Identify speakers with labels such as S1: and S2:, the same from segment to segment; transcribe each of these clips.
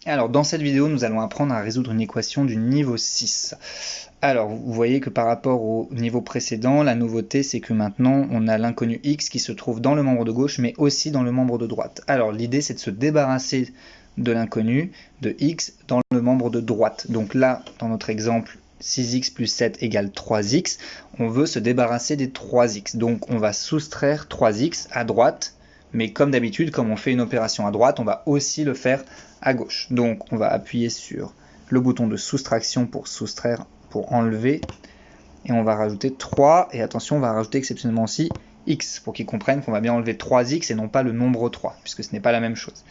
S1: Alors, dans cette vidéo, nous allons apprendre à résoudre une équation du niveau 6. Alors, vous voyez que par rapport au niveau précédent, la nouveauté, c'est que maintenant, on a l'inconnu x qui se trouve dans le membre de gauche, mais aussi dans le membre de droite. Alors, l'idée, c'est de se débarrasser de l'inconnu de x dans le membre de droite. Donc là, dans notre exemple, 6x plus 7 égale 3x, on veut se débarrasser des 3x. Donc, on va soustraire 3x à droite, mais comme d'habitude, comme on fait une opération à droite, on va aussi le faire à gauche. Donc on va appuyer sur le bouton de soustraction pour soustraire, pour enlever, et on va rajouter 3, et attention, on va rajouter exceptionnellement aussi x, pour qu'ils comprennent qu'on va bien enlever 3x et non pas le nombre 3, puisque ce n'est pas la même chose.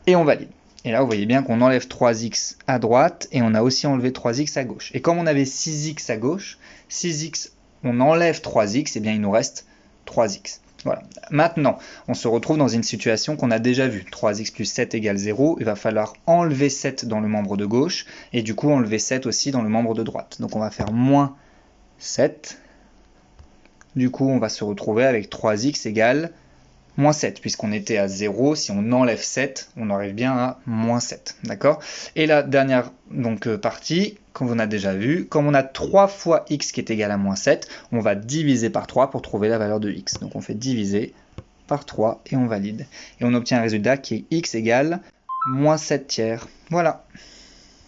S1: Et on valide. Et là, vous voyez bien qu'on enlève 3x à droite, et on a aussi enlevé 3x à gauche. Et comme on avait 6x à gauche, 6x, on enlève 3x, et bien il nous reste 3x. Voilà. Maintenant, on se retrouve dans une situation qu'on a déjà vue. 3x plus 7 égale 0. Il va falloir enlever 7 dans le membre de gauche et du coup enlever 7 aussi dans le membre de droite. Donc on va faire moins 7. Du coup, on va se retrouver avec 3x égale moins 7, puisqu'on était à 0, si on enlève 7, on arrive bien à moins 7, d'accord? Et la dernière partie, comme on a déjà vu, comme on a 3 fois x qui est égal à moins 7, on va diviser par 3 pour trouver la valeur de x. Donc on fait diviser par 3 et on valide. Et on obtient un résultat qui est x égale moins 7 tiers. Voilà.